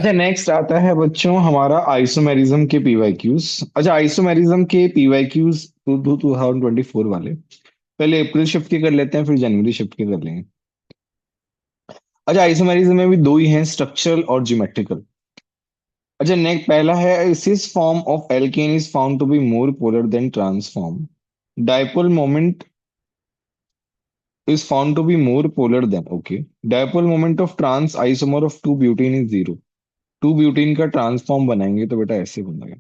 अच्छा, नेक्स्ट आता है बच्चों हमारा आइसोमेरिज्म के पीवाईक्यूज। अच्छा, आइसोमेरिज्म के पीवाईक्यूज 2024 वाले पहले अप्रैल शिफ्ट के कर लेते हैं, फिर जनवरी शिफ्ट के कर लेंगे। अच्छा, आइसोमेरिज्म में भी दो ही हैं, स्ट्रक्चरल और ज्योमेट्रिकल। अच्छा, नेक्स्ट पहला है cis form of alkene is found to be more polar than trans form. Dipole moment is found to be more polar than, okay, dipole moment of trans isomer of 2 butene is 0। 2 butene का transform बनाएंगे तो बेटा ऐसे बनेगा।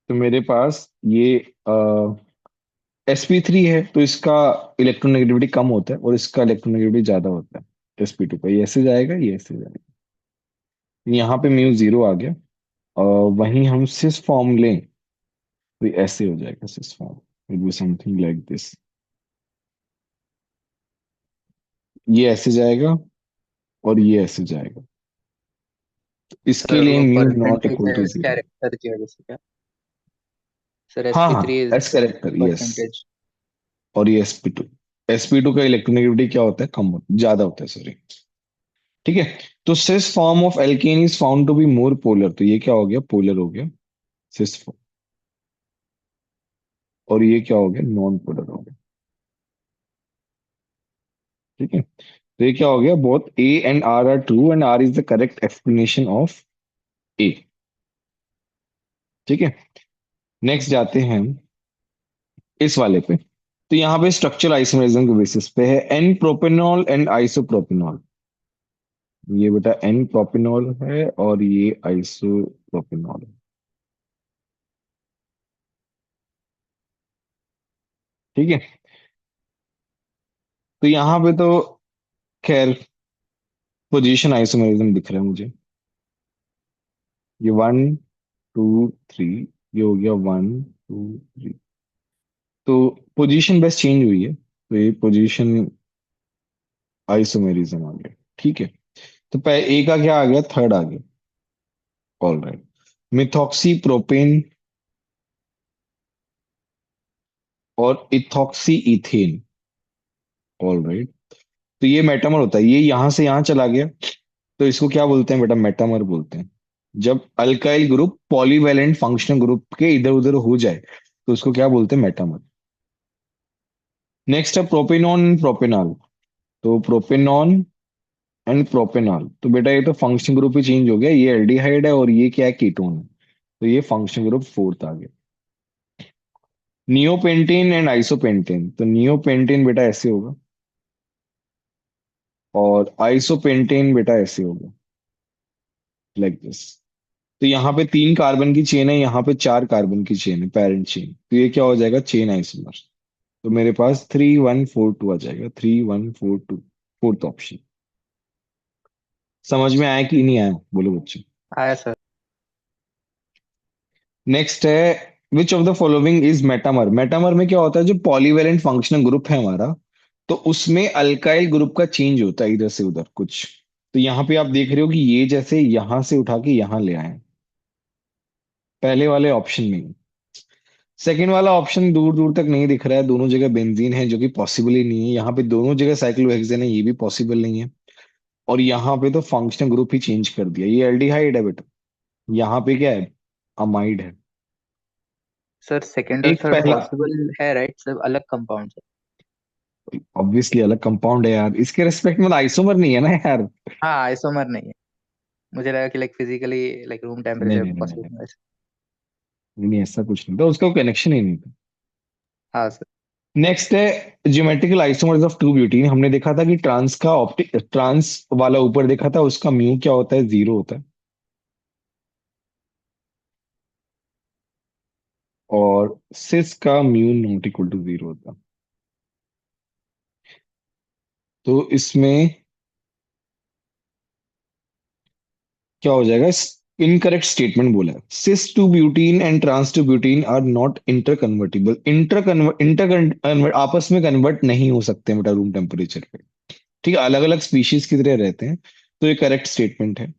तो मेरे पास ये sp3 है, तो इसका इलेक्ट्रोनेगेटिविटी कम होता है और इसका इलेक्ट्रोनेगेटिविटी ज्यादा होता है sp2 का। ये ऐसे जाएगा, ये ऐसे जाएगा। यहाँ पे म्यू जीरो आ गया। वहीं हम सिस फॉर्म लें तो ये ऐसे हो जाएगा cis form. It be something like this. ये ऐसे जाएगा और ये ऐसे जाएगा। इसके सर लिए वो म्यू नॉट परसेंटेज इक्वल है टू इस जीरो। कैरेक्टर की वजह से क्या? सर हाँ sp3 हाँ, is S character, yes. Percentage. और ये sp2 का इलेक्ट्रोनेगेटिविटी क्या होता है, ज्यादा होता है, सॉरी। ठीक है। तो cis form of alkene is found to be more polar, तो ये क्या हो गया, पोलर हो गया सिस फॉर्म। और ये क्या हो गया, नॉन पोलर हो गया। ठीक है। तो ये क्या हो गया, both A and R true and R is the correct explanation of A. ठीक है। नेक्स्ट जाते हैं हम इस वाले पे। तो यहाँ पे स्ट्रक्चरल आइसोमेरिज्म के बेसिस पे है एन प्रोपेनॉल एंड आइसोप्रोपेनॉल। ये बेटा एन प्रोपेनॉल है और ये आइसोप्रोपेनॉल है। ठीक है। तो यहाँ पे तो खैर पोजीशन आइसोमेरिज्म दिख रहा है मुझे। ये वन टू थ्री, ये हो गया वन टू थ्री। तो पोजीशन बस चेंज हुई है, तो ये पोजीशन आइसोमेरिज्म आ गया। ठीक है। तो ए का क्या आ गया, थर्ड आ गया। All right. मिथॉक्सी प्रोपेन और इथॉक्सी इथेन। All right. तो ये मेटामर होता है, ये यहां से यहां चला गया, तो इसको क्या बोलते हैं बेटा, मेटामर बोलते हैं। जब alkyl group polyvalent functional group के इधर उधर हो जाए तो उसको क्या बोलते हैं, मेटामर। नेक्स्ट है प्रोपेनॉन एंड प्रोपेनॉल। तो प्रोपेनॉन एंड प्रोपेनॉल, तो बेटा ये तो फंक्शनल ग्रुप ही चेंज हो गया, ये एल्डिहाइड है और ये क्या है, कीटोन है। तो ये फंक्शनल ग्रुप फोर्थ आ गया। नियोपेंटेन एंड आइसोपेंटेन, तो नियोपेंटेन बेटा ऐसे होगा और आइसोपेंटेन बेटा ऐसे होगा, लाइक दिस। तो यहाँ पे 3 कार्बन की चेन है, यहाँ पे 4 कार्बन की चेन है, पेरेंट चेन। तो ये क्या हो जाएगा, चेन आइसोमर। तो मेरे पास 3142 आ जाएगा, 3142, फोर्थ ऑप्शन। समझ में आया कि नहीं आया, बोलो बच्चों। आया सर। नेक्स्ट है which of the following is metamer. Metamer में क्या होता है, जो पॉलीवेलेंट फंक्शनल ग्रुप है हमारा, तो उसमें अल्काइल ग्रुप का चेंज होता है इधर से उधर कुछ। तो यहाँ पे आप देख रहे हो कि ये जैसे यहां से उठा के यहां ले आए, पहले वाले ऑप्शन में। सेकंड वाला ऑप्शन दूर दूर तक नहीं दिख रहा है, दोनों जगह बेंजीन है, जो कि पॉसिबल ही नहीं है। यहाँ पे दोनों जगह साइक्लोहेक्सेन है, ये भी पॉसिबल नहीं है। और यहाँ पे तो फंक्शनल ग्रुप ही चेंज कर दिया, ये एल्डिहाइड है बेटा। यहाँ पे क्या है, अमाइड है। सर सेकंड और एक थर्ड पहला, पॉसिबल है, राइट? सब अलग कंपाउंड है। ऑब्वियसली अलग कंपाउंड है यार, इसके रिस्पेक्ट में आइसोमर नहीं है ना यार। हाँ, आइसोमर नहीं है। मुझे लगा कि लाइक फिजिकली लाइक रूम नहीं टेम्परेचर नहीं नहीं नहीं नहीं, पॉसिबल है। नहीं, ऐसा कुछ नहीं था, उसका कनेक्शन ही नहीं था। हाँ सर। नेक्स्ट है geometrical isomers of to butene. हमने देखा था कि ट्रांस का ऑप्टिक, ट्रांस वाला ऊपर देखा था, उसका म्यू क्या होता है, जीरो होता है। और सिस का mu not equal to zero होता है। तो इसमें क्या हो जाएगा, इनकरेक्ट स्टेटमेंट बोला है। Cis two butene and trans two butene are not interconvertible. Inter आपस में कन्वर्ट नहीं हो सकते बेटा रूम टेम्परेचर पे। ठीक है, अलग अलग स्पीशीज की तरह रहते हैं। तो ये करेक्ट स्टेटमेंट है।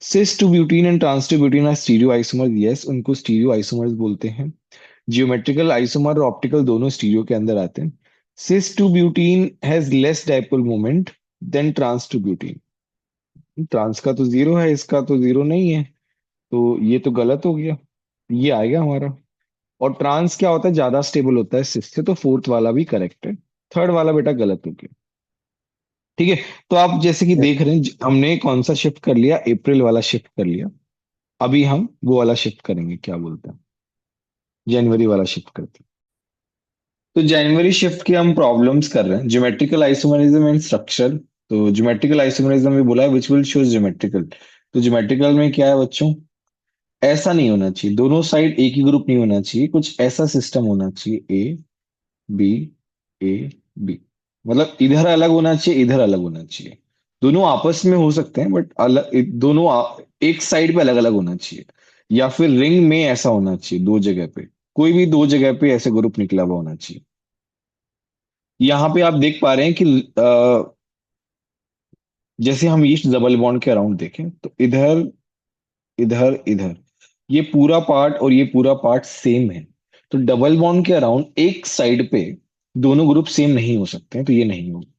Cis two butene and trans two butene are stereoisomers, yes, उनको स्टीरियो आइसोमर्स बोलते हैं। जियोमेट्रिकल आइसोमर और ऑप्टिकल दोनों स्टीरियो के अंदर आते हैं। Cis two butene has less dipole moment than trans two butene. Trans का तो जीरो है, इसका तो जीरो नहीं है, तो ये तो गलत हो गया, ये आएगा हमारा। और ट्रांस क्या होता है, ज्यादा स्टेबल होता है सिस से, तो फोर्थ वाला भी करेक्ट है। थर्ड वाला बेटा गलत हो गया। ठीक है। तो आप जैसे कि Yes. देख रहे हैं, हमने कौन सा शिफ्ट कर लिया, अप्रैल वाला शिफ्ट कर लिया। अभी हम वो वाला शिफ्ट करेंगे, क्या बोलते हैं, जनवरी वाला शिफ्ट करते हैं। तो जनवरी शिफ्ट के हम प्रॉब्लम्स कर रहे हैं, ज्योमेट्रिकल आइसोमेरिज्म एंड स्ट्रक्चर। तो ज्योमेट्रिकल आइसोमेरिज्म में बोला है विच विल शो ज्योमेट्रिकल। तो ज्योमेट्रिकल में क्या है बच्चों, ऐसा नहीं होना चाहिए, दोनों साइड एक ही ग्रुप नहीं होना चाहिए, कुछ ऐसा सिस्टम होना चाहिए, ए बी, ए बी, मतलब इधर अलग होना चाहिए, इधर अलग होना चाहिए। दोनों आपस में हो सकते हैं बट अलग, दोनों एक साइड पे अलग अलग होना चाहिए। या फिर रिंग में ऐसा होना चाहिए, दो जगह पे, कोई भी दो जगह पे ऐसे ग्रुप निकला हुआ होना चाहिए। यहाँ पे आप देख पा रहे हैं कि जैसे हम ईस्ट डबल बॉन्ड के अराउंड देखें तो इधर, इधर, इधर, ये पूरा पार्ट और ये पूरा पार्ट सेम है। तो डबल बॉन्ड के अराउंड एक साइड पे दोनों ग्रुप सेम नहीं हो सकते हैं, तो ये नहीं होगा।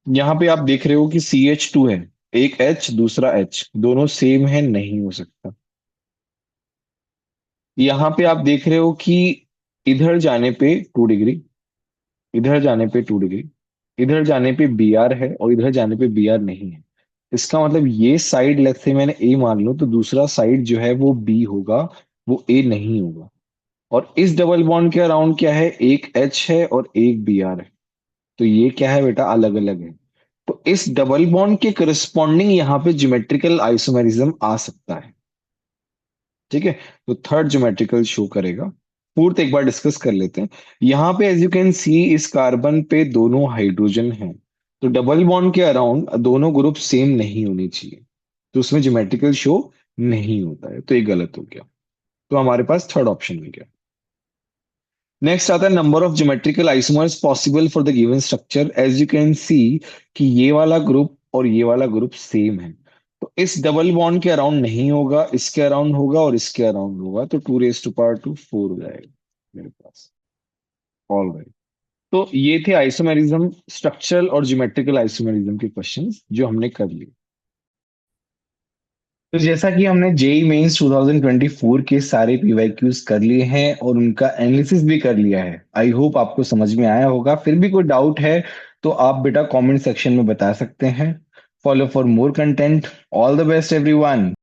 यहाँ पे आप देख रहे हो कि CH2 है, एक H दूसरा H, दोनों सेम है, नहीं हो सकता। यहाँ पे आप देख रहे हो कि इधर जाने पे 2 डिग्री, इधर जाने पे 2 डिग्री, इधर जाने पे BR है और इधर जाने पे BR नहीं है। इसका मतलब ये साइड, लेट्स से मैंने A मान लूं, तो दूसरा साइड जो है वो B होगा, वो A नहीं होगा। और इस डबल बॉन्ड के अराउंड क्या है, एक H है और एक BR है, तो ये क्या है बेटा, अलग अलग है। तो इस डबल बॉन्ड के करस्पॉन्डिंग यहाँ पे ज्योमेट्रिकल आइसोमेरिज्म आ सकता है। ठीक है। तो थर्ड ज्योमेट्रिकल शो करेगा। फोर्थ एक बार डिस्कस कर लेते हैं। यहाँ पे एज यू कैन सी, इस कार्बन पे दोनों हाइड्रोजन हैं, तो डबल बॉन्ड के अराउंड दोनों ग्रुप सेम नहीं होने चाहिए, तो उसमें ज्योमेट्रिकल शो नहीं होता है, तो ये गलत हो गया। तो हमारे पास थर्ड ऑप्शन में गया। नेक्स्ट आता है number of geometrical isomers possible for the given structure. As you can see कि ये वाला ग्रुप और ये वाला ग्रुप सेम है, तो इस डबल बॉन्ड के अराउंड नहीं होगा, इसके अराउंड होगा और इसके अराउंड होगा, तो 2 raised to power 4 हो जाएगा मेरे पास। All right. तो ये थे आइसोमेरिज्म, स्ट्रक्चरल और ज्योमेट्रिकल आइसोमेरिज्म के क्वेश्चंस जो हमने कर लिए। तो जैसा कि हमने जेई मेंस 2024 के सारे पीवाईक्यूज कर लिए हैं और उनका एनालिसिस भी कर लिया है, आई होप आपको समझ में आया होगा। फिर भी कोई डाउट है तो आप बेटा कमेंट सेक्शन में बता सकते हैं। Follow for more content. All the best everyone.